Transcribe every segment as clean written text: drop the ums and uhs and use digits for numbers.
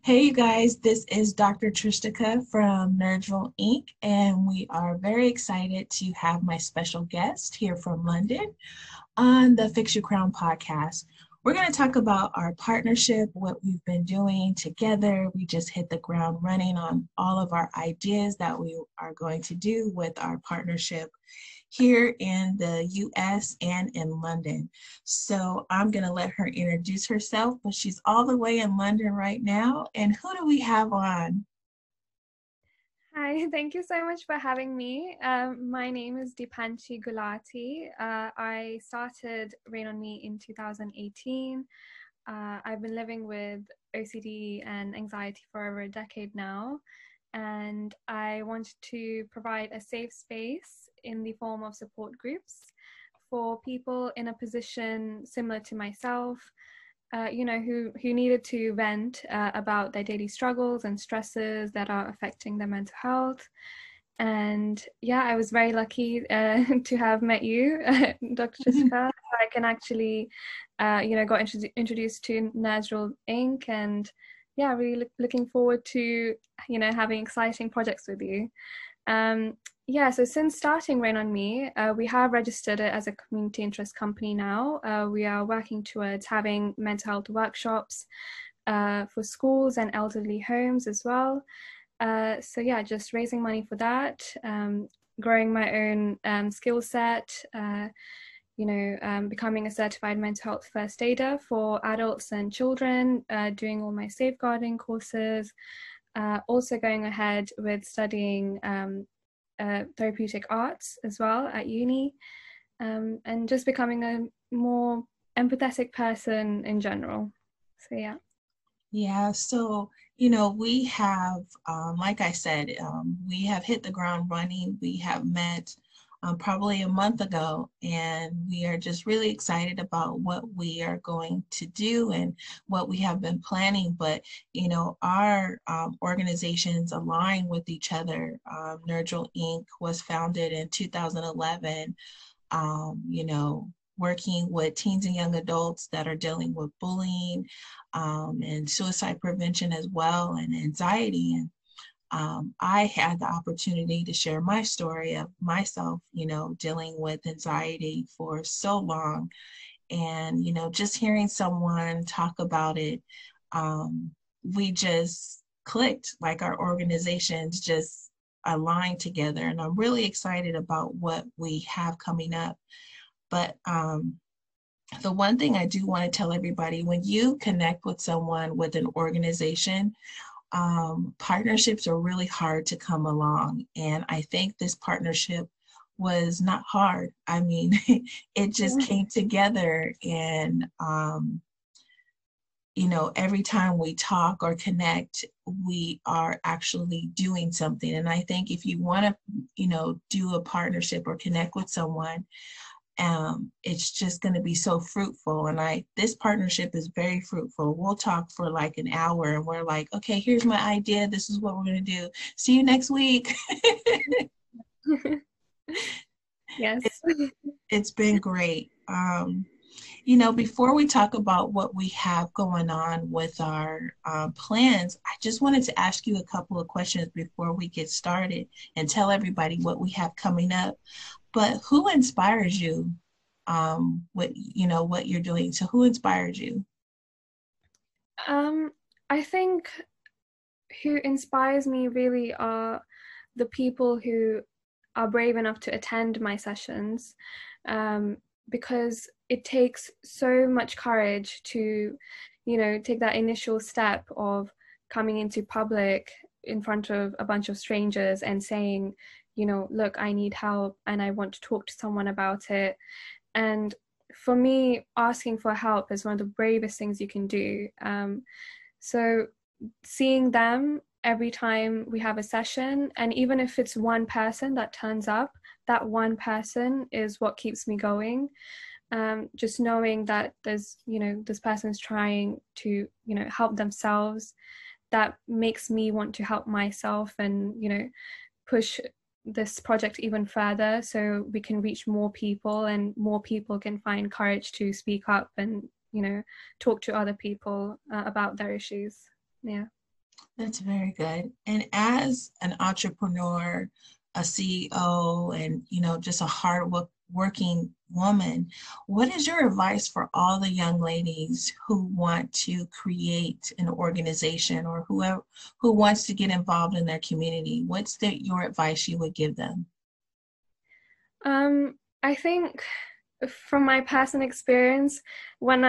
Hey, you guys, this is Dr. Tristaca from NERDS Inc., and we are very excited to have my special guest here from London on the Fix Your Crown podcast. We're going to talk about our partnership, what we've been doing together. We just hit the ground running on all of our ideas that we are going to do with our partnership here in the US and in London. So I'm going to let her introduce herself, but she's all the way in London right now. And who do we have on? Hi, thank you so much for having me. My name is Dipanshi Gulati. I started Rain on Me in 2018. I've been living with OCD and anxiety for over a decade now, and I wanted to provide a safe space in the form of support groups for people in a position similar to myself, who needed to vent about their daily struggles and stresses that are affecting their mental health. And yeah, I was very lucky to have met you, Dr. Jessica. I can actually, got introduced to NERDS Inc. And yeah, really looking forward to, having exciting projects with you. So since starting Rain on Me, we have registered it as a community interest company now. We are working towards having mental health workshops for schools and elderly homes as well. Just raising money for that, growing my own skill set, becoming a certified mental health first aider for adults and children, doing all my safeguarding courses, also going ahead with studying therapeutic arts as well at uni, and just becoming a more empathetic person in general. So yeah. Yeah, so, we have, like I said, we have hit the ground running. We have met probably a month ago, and we are just really excited about what we are going to do and what we have been planning. But, our organizations align with each other. Nerdral Inc. was founded in 2011, working with teens and young adults that are dealing with bullying and suicide prevention as well, and anxiety. And I had the opportunity to share my story of myself, dealing with anxiety for so long. And, just hearing someone talk about it, we just clicked, like our organizations just aligned together. And I'm really excited about what we have coming up. But the one thing I do want to tell everybody, when you connect with someone with an organization, partnerships are really hard to come along. And I think this partnership was not hard. I mean, it just came together. And, every time we talk or connect, we are actually doing something. And I think if you want to, do a partnership or connect with someone, it's just going to be so fruitful. And this partnership is very fruitful. We'll talk for like an hour and we're like, okay, here's my idea. This is what we're going to do. See you next week. Yes. It's been great. Before we talk about what we have going on with our plans, I just wanted to ask you a couple of questions before we get started and tell everybody what we have coming up. But who inspires you? What you're doing. So who inspires you? I think who inspires me really are the people who are brave enough to attend my sessions, because it takes so much courage to, take that initial step of coming into public in front of a bunch of strangers and saying, look, I need help and I want to talk to someone about it. And for me, asking for help is one of the bravest things you can do. So seeing them every time we have a session, and even if it's one person that turns up, that one person is what keeps me going. Just knowing that there's, this person's trying to, help themselves, that makes me want to help myself and, push this project even further so we can reach more people and more people can find courage to speak up and, talk to other people about their issues. Yeah. That's very good. And as an entrepreneur, a CEO, and just a working woman, what is your advice for all the young ladies who want to create an organization or whoever who wants to get involved in their community? What's your advice you would give them? I think from my personal experience, when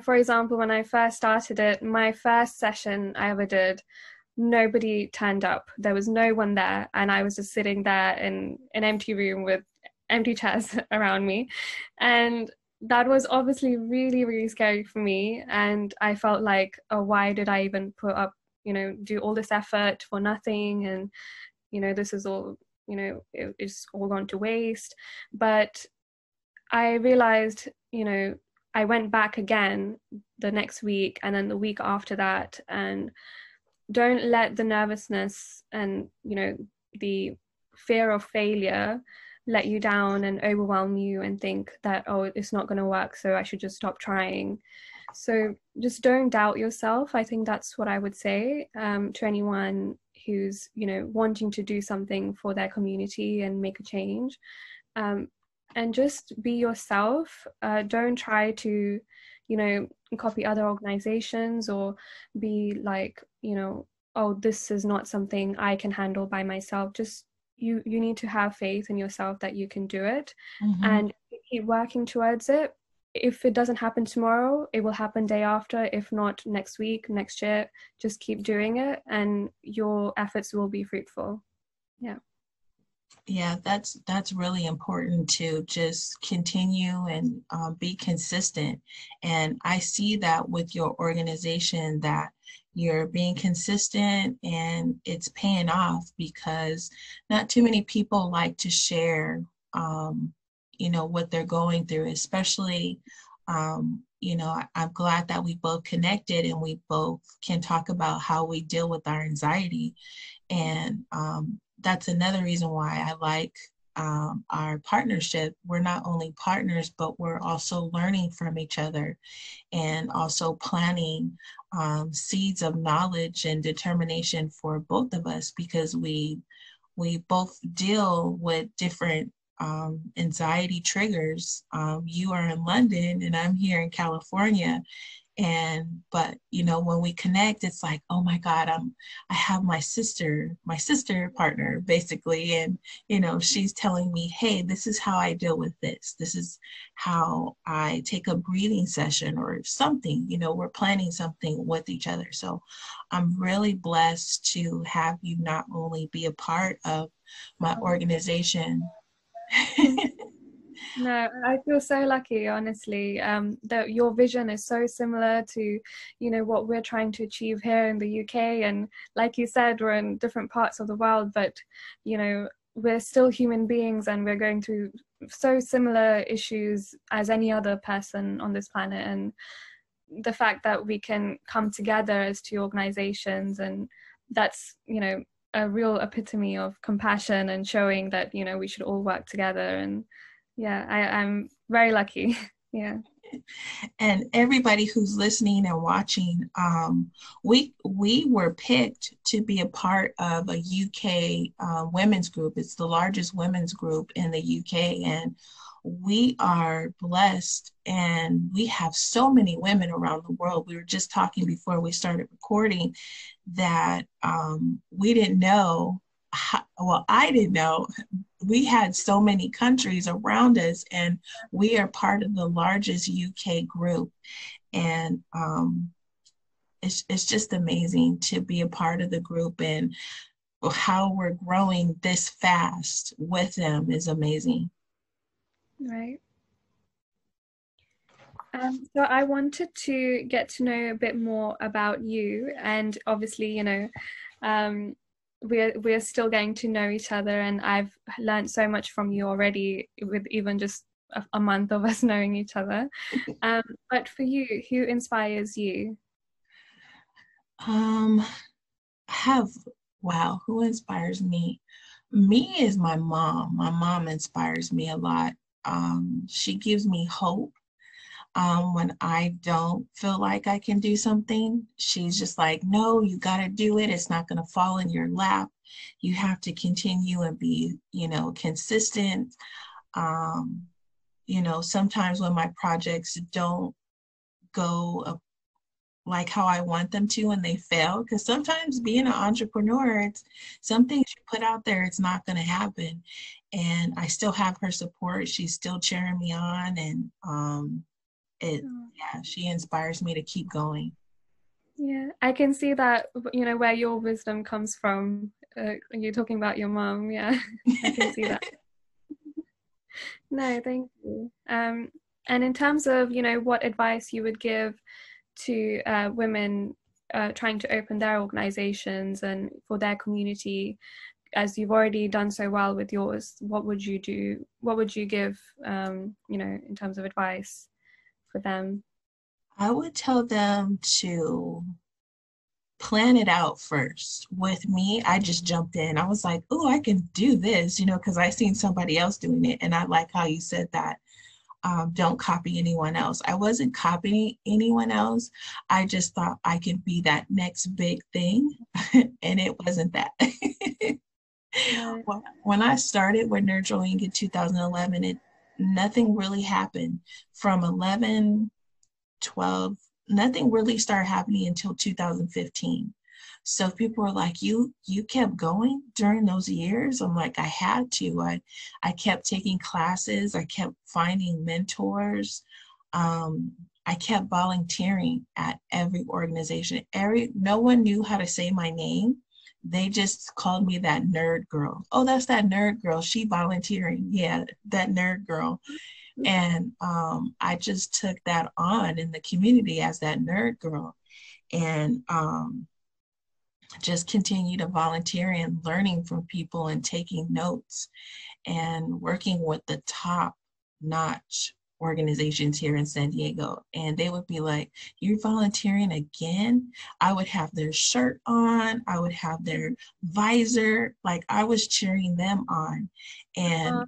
for example, when I first started it, my first session I ever did, nobody turned up. There was no one there. And I was just sitting there in an empty room with empty chairs around me. And that was obviously really, really scary for me. And I felt like, oh, why did I even put up, do all this effort for nothing? And, this is all, it's all gone to waste. But I realized, I went back again the next week and then the week after that, and don't let the nervousness and, the fear of failure let you down and overwhelm you and think that, oh, it's not going to work, so I should just stop trying. So just don't doubt yourself. I think that's what I would say to anyone who's, wanting to do something for their community and make a change. And just be yourself. Don't try to, copy other organizations or be like, oh, this is not something I can handle by myself. Just you need to have faith in yourself that you can do it, and keep working towards it. If it doesn't happen tomorrow, it will happen day after. If not next week, next year, just keep doing it and your efforts will be fruitful. Yeah. Yeah, that's really important to just continue and be consistent. And I see that with your organization that you're being consistent and it's paying off, because not too many people like to share, what they're going through, especially, I'm glad that we both connected and we both can talk about how we deal with our anxiety. And that's another reason why I like our partnership. We're not only partners, but we're also learning from each other and also planting seeds of knowledge and determination for both of us, because we both deal with different anxiety triggers. You are in London and I'm here in California. But when we connect, it's like, oh my God, I have my sister partner basically. And, she's telling me, hey, this is how I deal with this. This is how I take a breathing session or something, we're planning something with each other. So I'm really blessed to have you not only be a part of my organization. No, I feel so lucky, honestly, that your vision is so similar to, what we're trying to achieve here in the UK. And like you said, we're in different parts of the world, but, we're still human beings and we're going through so similar issues as any other person on this planet. And the fact that we can come together as two organizations, and that's, a real epitome of compassion and showing that, we should all work together. And yeah, I'm very lucky. Yeah. And everybody who's listening and watching, we were picked to be a part of a UK women's group. It's the largest women's group in the UK, and we are blessed, and we have so many women around the world. We were just talking before we started recording that we didn't know. I didn't know we had so many countries around us, and we are part of the largest UK group. And it's just amazing to be a part of the group, and how we're growing this fast with them is amazing. Right. So I wanted to get to know a bit more about you, and obviously, we're still getting to know each other, and I've learned so much from you already with even just a month of us knowing each other. But for you, who inspires you? Who inspires me? Me is my mom. My mom inspires me a lot. She gives me hope. When I don't feel like I can do something, she's just like, no, you got to do it. It's not going to fall in your lap. You have to continue and be, consistent. Um, Sometimes when my projects don't go like how I want them to and they fail, because sometimes being an entrepreneur, it's some things you put out there, it's not going to happen. And I still have her support. She's still cheering me on, and she inspires me to keep going. Yeah, I can see that, where your wisdom comes from. You're talking about your mom. Yeah, I can see that. No, thank you. And in terms of, what advice you would give to women trying to open their organizations and for their community, as you've already done so well with yours, what would you do? What would you give, in terms of advice for them? I would tell them to plan it out first. With me, I just jumped in. I was like, oh, I can do this, because I seen somebody else doing it. And I like how you said that. Don't copy anyone else. I wasn't copying anyone else. I just thought I could be that next big thing. And it wasn't that. Right. When I started with Nurturing in 2011, nothing really happened. From 11, 12, nothing really started happening until 2015. So people were like, you kept going during those years? I'm like, I had to. I kept taking classes. I kept finding mentors. I kept volunteering at every organization. No one knew how to say my name. They just called me that nerd girl. Oh, that's that nerd girl. She volunteering. Yeah, that nerd girl. And I just took that on in the community as that nerd girl, and just continue to volunteer and learning from people and taking notes and working with the top notch organizations here in San Diego. And they would be like, you're volunteering again? I would have their shirt on. I would have their visor. Like, I was cheering them on. And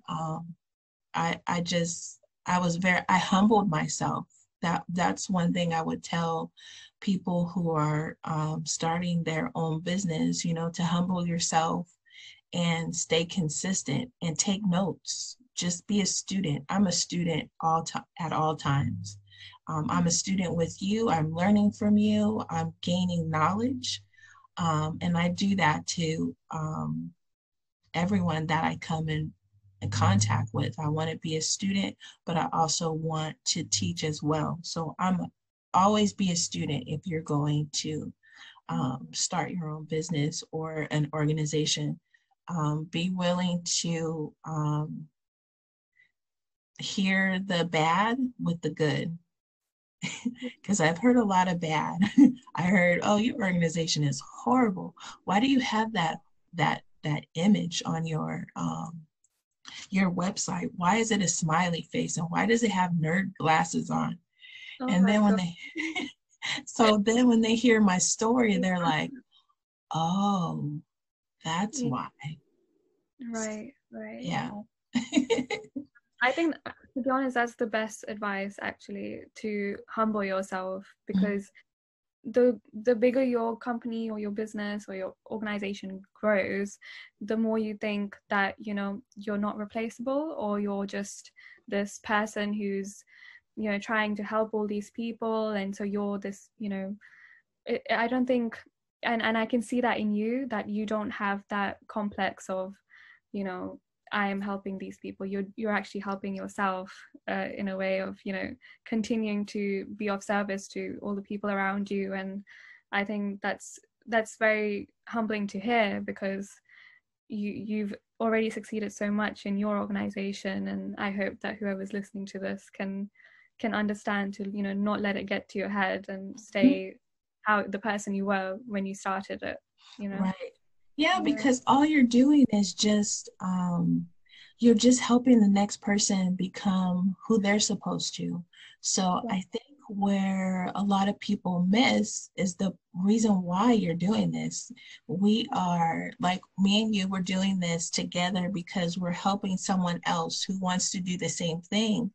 I humbled myself. That's one thing I would tell people who are starting their own business, to humble yourself and stay consistent and take notes. Just be a student. I'm a student at all times. I'm a student with you. I'm learning from you. I'm gaining knowledge. And I do that to everyone that I come in contact with. I want to be a student, but I also want to teach as well. So always be a student if you're going to start your own business or an organization. Be willing to hear the bad with the good. Because I've heard a lot of bad. I heard, oh, your organization is horrible. Why do you have that image on your website? Why is it a smiley face, and why does it have nerd glasses on? Oh, And then when God. when they hear my story, they're like, oh, that's why. Right. Yeah. I think, to be honest, that's the best advice, actually, to humble yourself, because the bigger your company or your business or your organization grows, the more you think that, you're not replaceable, or you're just this person who's, trying to help all these people. And so you're this, I don't think, and I can see that in you, that you don't have that complex of, I am helping these people. You're actually helping yourself in a way of, continuing to be of service to all the people around you. And I think that's very humbling to hear, because you've already succeeded so much in your organization. And I hope that whoever's listening to this can understand to, not let it get to your head and stay how the person you were when you started it, Right. Yeah, because all you're doing is just you're just helping the next person become who they're supposed to. So I think where a lot of people miss is the reason why you're doing this. We are, like, me and you, we're doing this together because we're helping someone else who wants to do the same thing.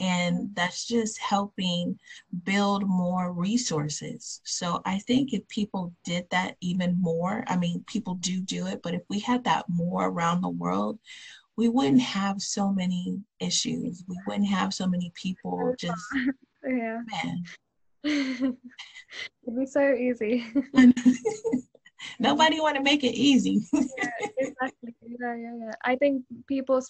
And that's just helping build more resources. So I think if people did that even more, I mean, people do it, but if we had that more around the world, we wouldn't have so many issues. We wouldn't have so many people just, Yeah. man. It'd be so easy. Nobody want to make it easy. Yeah, exactly. Yeah. I think people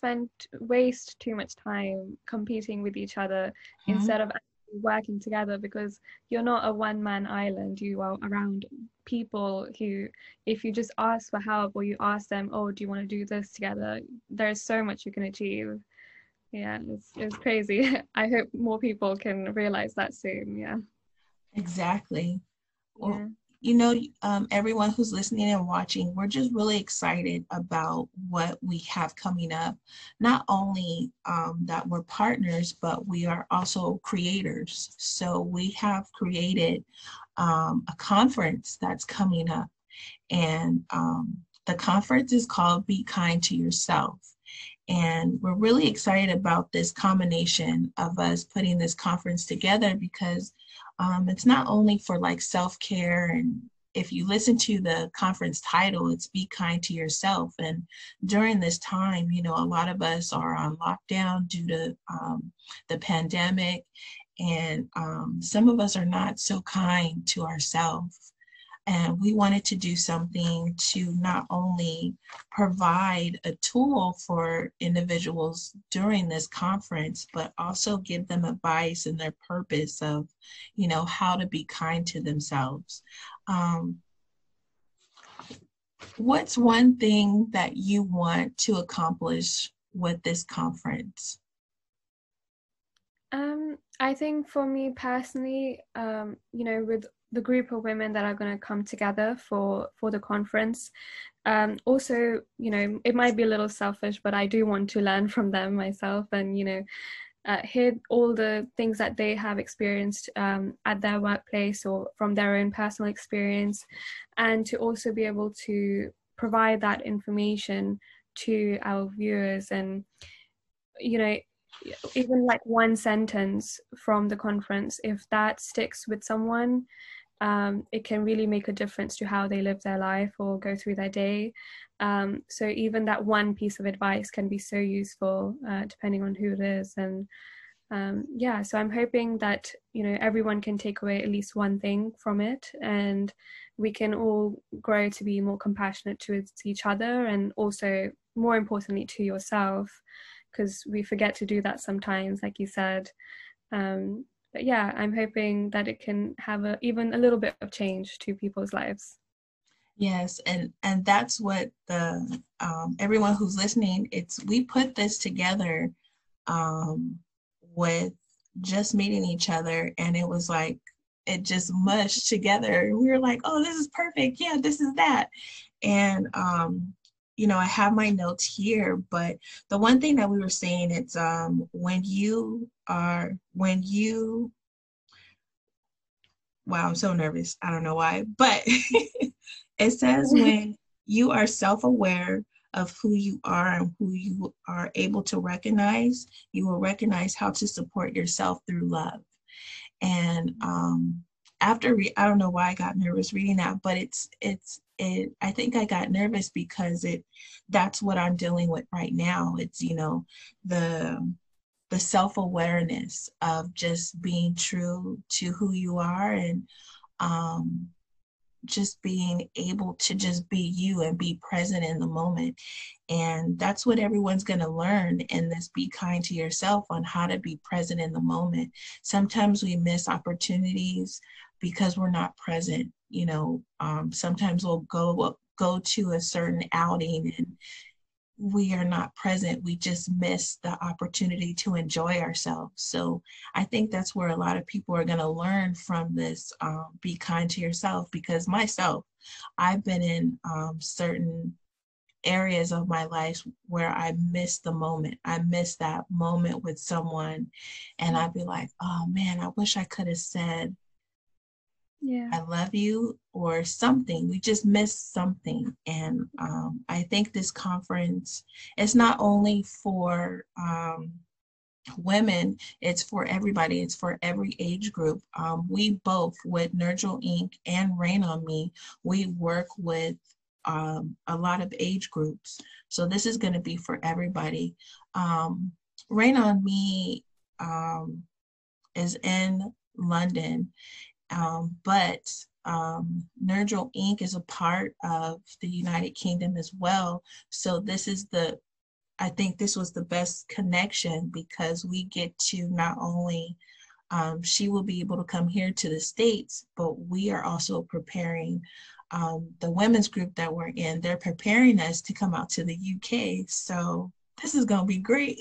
waste too much time competing with each other instead of actually working together, because you're not a one-man island. You are around people who, if you just ask for help or you ask them, oh, do you want to do this together? There's so much you can achieve. Yeah, it's crazy. I hope more people can realize that soon. Yeah. Exactly. Well, Yeah. you know, everyone who's listening and watching, we're just really excited about what we have coming up. Not only that we're partners, but we are also creators. So we have created a conference that's coming up. And the conference is called Be Kind to Yourself. And we're really excited about this combination of us putting this conference together, because it's not only for like self-care. And if you listen to the conference title, it's Be Kind to Yourself. And during this time, you know, a lot of us are on lockdown due to the pandemic. And some of us are not so kind to ourselves. And we wanted to do something to not only provide a tool for individuals during this conference, but also give them advice and their purpose of, you know, how to be kind to themselves. What's one thing that you want to accomplish with this conference? I think for me personally, you know, with the group of women that are going to come together for the conference, also, you know, it might be a little selfish, but I do want to learn from them myself, and, you know, hear all the things that they have experienced at their workplace or from their own personal experience, and to also be able to provide that information to our viewers. And, you know, even like one sentence from the conference, if that sticks with someone, it can really make a difference to how they live their life or go through their day. So even that one piece of advice can be so useful, depending on who it is. And yeah, so I'm hoping that, you know, everyone can take away at least one thing from it, and we can all grow to be more compassionate towards each other, and also, more importantly, to yourself, because we forget to do that sometimes, like you said. But yeah, I'm hoping that it can have even a little bit of change to people's lives. Yes, and that's what the everyone who's listening, we put this together with just meeting each other, and it was like it just mushed together. We were like, oh, this is perfect. Yeah, this is that. And you know, I have my notes here, but the one thing that we were saying, it's when you wow, I'm so nervous. I don't know why, but it says when you are self-aware of who you are and who you are able to recognize, you will recognize how to support yourself through love. And I don't know why I got nervous reading that, but I think I got nervous because that's what I'm dealing with right now. It's, you know, the self-awareness of just being true to who you are, and just being able to just be you and be present in the moment. And that's what everyone's going to learn in this Be Kind to Yourself, on how to be present in the moment. Sometimes we miss opportunities because we're not present. You know, sometimes we'll go to a certain outing and we are not present. We just miss the opportunity to enjoy ourselves. So I think that's where a lot of people are going to learn from this, Be Kind to Yourself, because myself, I've been in certain areas of my life where I miss the moment. I miss that moment with someone, and I'd be like, oh man, I wish I could have said, Yeah. I love you, or something. We just missed something. And I think this conference is not only for women, it's for everybody. It's for every age group. We both, with Nurgle Inc. and Rain on Me, we work with a lot of age groups. So this is going to be for everybody. Rain on Me is in London, but Nurgle Inc. is a part of the United Kingdom as well. So this is I think this was the best connection, because we get to not only, she will be able to come here to the States, but we are also preparing the women's group that we're in. They're preparing us to come out to the UK. So this is going to be great.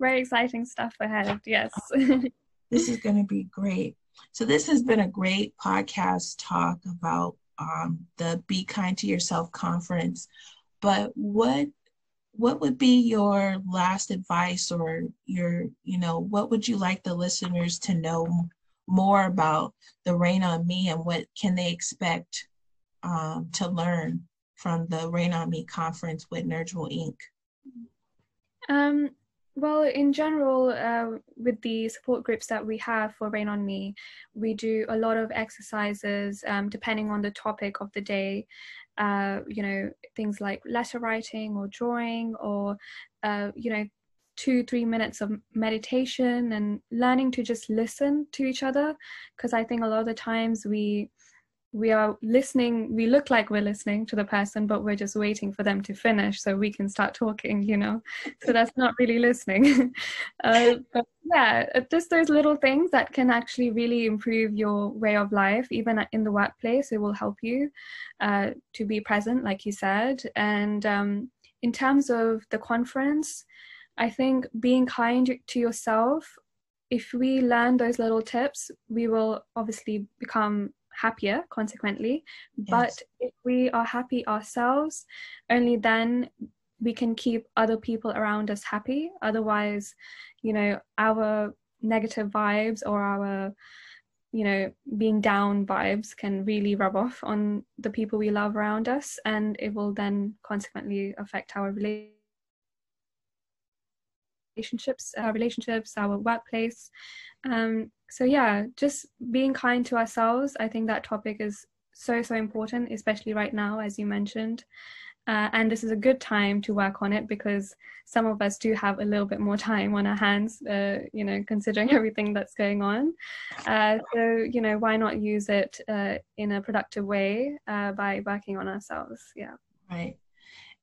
Very exciting stuff ahead. Yes. This is going to be great. So this has been a great podcast talk about the Be Kind to Yourself conference. But what would be your last advice, or what would you like the listeners to know more about the Rain on Me, and what can they expect to learn from the Rain on Me conference with Nurgle Inc.? Well, in general, with the support groups that we have for Rain on Me, we do a lot of exercises depending on the topic of the day. Things like letter writing or drawing, or 2-3 minutes of meditation, and learning to just listen to each other, because I think a lot of the times we are listening, we look like we're listening to the person, but we're just waiting for them to finish so we can start talking, so that's not really listening. But yeah, just those little things that can actually really improve your way of life. Even in the workplace, it will help you to be present, like you said. And in terms of the conference, I think being kind to yourself, if we learn those little tips, we will obviously become happier consequently. Yes. But if we are happy ourselves, only then we can keep other people around us happy. Otherwise, our negative vibes, or our being down vibes, can really rub off on the people we love around us, and it will then consequently affect our relationships, our workplace. So yeah, just being kind to ourselves. I think that topic is so important, especially right now, as you mentioned. And this is a good time to work on it, because some of us do have a little bit more time on our hands, considering everything that's going on. So, why not use it in a productive way by working on ourselves? Yeah. Right.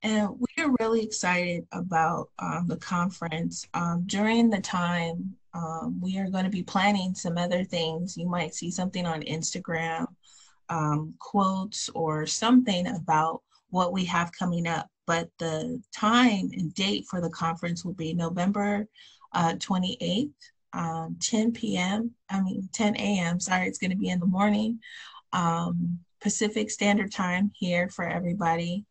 And we are really excited about the conference. During the time, we are going to be planning some other things. You might see something on Instagram, quotes or something about what we have coming up. But the time and date for the conference will be November 28th, 10 a.m. Sorry, it's going to be in the morning, Pacific Standard Time here for everybody.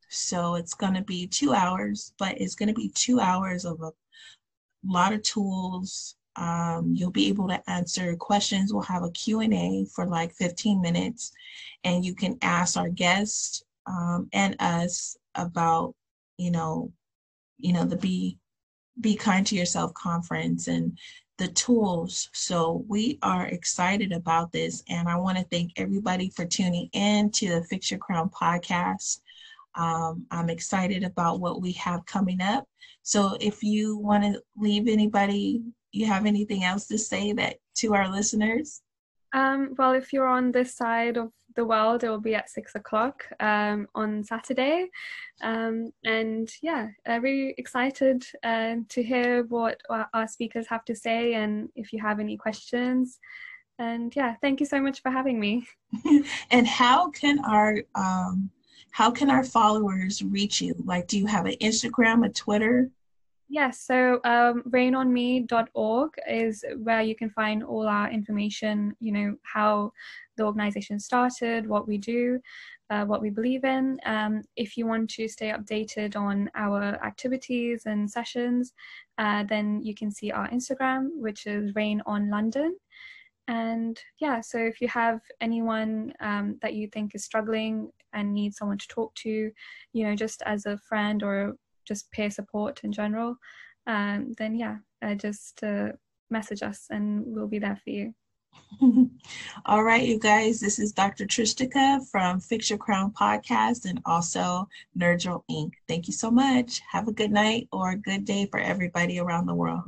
So it's going to be 2 hours, but it's going to be 2 hours of a lot of tools. You'll be able to answer questions. We'll have a Q&A for like 15 minutes, and you can ask our guests and us about, the Be Kind to Yourself conference and the tools. So we are excited about this, and I want to thank everybody for tuning in to the Fix Your Crown podcast. I'm excited about what we have coming up. So if you want to leave anybody, you have anything else to say to our listeners? Well, if you're on this side of the world, it will be at 6:00 on Saturday. And yeah, really excited to hear what our speakers have to say, and if you have any questions. And yeah, thank you so much for having me. And how can our followers reach you? Like, do you have an Instagram, a Twitter? Yes, so rainonme.org is where you can find all our information, how the organization started, what we do, what we believe in. If you want to stay updated on our activities and sessions, then you can see our Instagram, which is Rain on London. And yeah, so if you have anyone that you think is struggling and needs someone to talk to, just as a friend or just peer support in general, then yeah, just message us and we'll be there for you. All right, you guys, this is Dr. Tristaca from Fix Your Crown Podcast and also NERDS Inc. Thank you so much. Have a good night or a good day for everybody around the world.